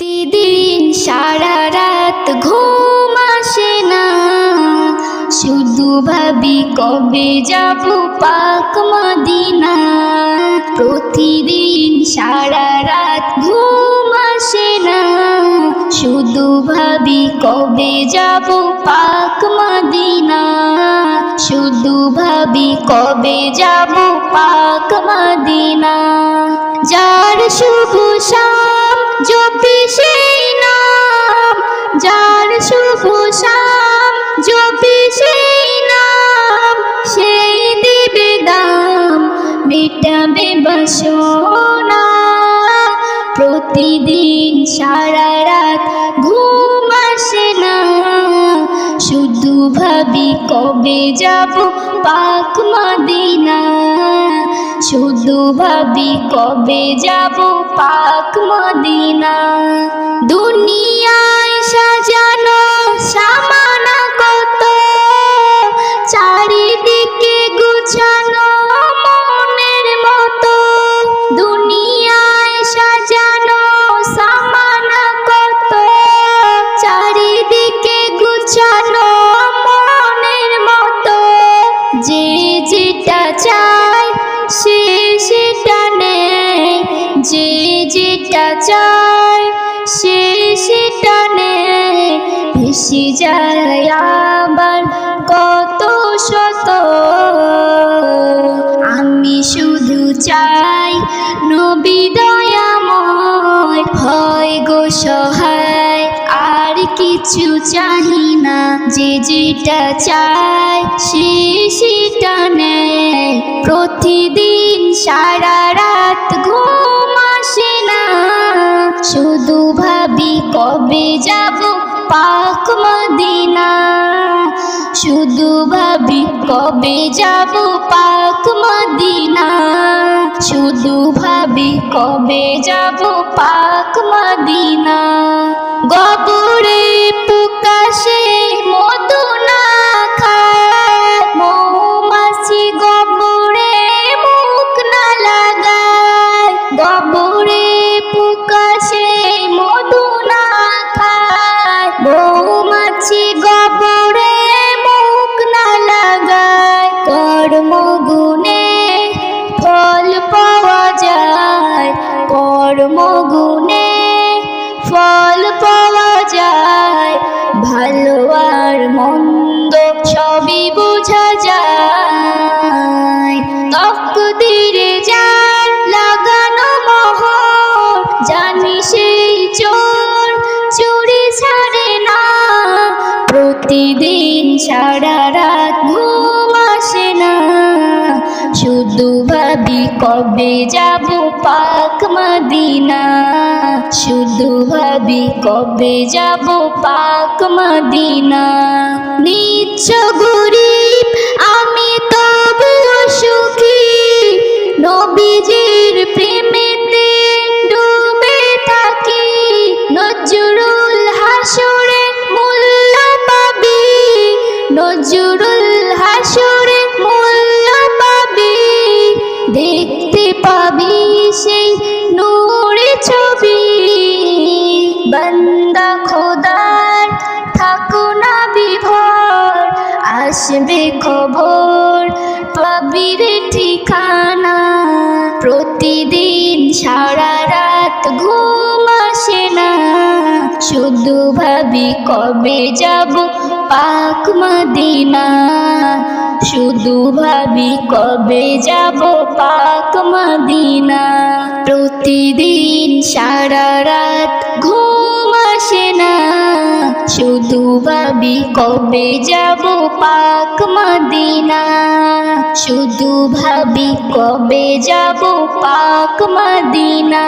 প্রতিদিন সারা রাত ঘুম আসে না, শুধু ভাবি কবে যাব পাক মদিনা। প্রতিদিন সারা রাত ঘুম আসে না, শুধু ভাবি কবে যাব পাক মদিনা। শুধু ভাবি কবে যাব পাক মদিনা। যার শুভ শাম জপি সেই নাম, যার শুভ শাম জপি সেই নাম, সেই দিবে দাম মেটাবে বাসনা। প্রতিদিন সারা রাত ঘুম আসে না, শুধু ভাবি কবে যাব পাক মদিনা। শুধু ভাবি কবে যাব পাক মদিনা। দুনিয়ায় সাজানো সামানা কত, চারিদিকে গুছানো মনের মতো। দুনিয়ায় সাজানো সামানা কত, চারিদিকে গুছানো মনের মতো। যে যেটা চায় সে সেটা নেয়, যে যেটা চায় সে সেটা নেয়। ভেসে যায় আবার কত শত। আমি শুধু চাই নবী দয়াময় হয় গো সহায়, আর কিছু চাহি না। যে যেটা চায় সে সেটা নেয়। প্রতিদিন সারা রাত ঘুম আসে না, শুধু ভাবি কবে যাব পাক মদিনা। শুধু ভাবি কবে যাব পাক মদিনা। শুধু ভাবি কবে যাব পাক মদিনা। গবরে প্রকাশে মধু না খায়, মৌমাছি গবরে মুখ না লাগায়। গবরে প্রকাশে মধু না খায়, মৌমাছি গবরে মুখ না লাগায়। কর্ম গুণে ফল পাওয়া যায়, কর্ম গুণে ফল পাওয়া যায়। ভালো আর মন্দ সবই বোঝা যায়। তকদিরে যার লাগানো মোহর, জানি সেই চোর চুরি ছাড়ে না। প্রতিদিন সারা রাত ঘুম আসে না, শুধু ভাবি কবে যাব পাক মদিনা। শুধু ভাবি কবে যাব পাক মদিনা। নিচ্ছ গরিব আমি তবুও সুখী, নবীজির প্রেমেতে ডুবে থাকি। নজরুল হাসরে মূল্য পাবি, নজরুল হাসরে মূল্য পাবি। দেখতে পাবি সেই নূরে ছবি, বান্দা খোদার থাকো না বিভোর। আসবে খবর পাবি রে ঠিকানা। প্রতিদিন সারা রাত ঘুম আসে না, শুধু ভাবি কবে যাব পাক মদিনা। শুধু ভাবি কবে যাব পাক মদিনা। প্রতিদিন সারা রাত ঘুম আসে না, শুধু ভাবি কবে যাব পাক মদিনা। শুধু ভাবি কবে যাব পাক মদিনা।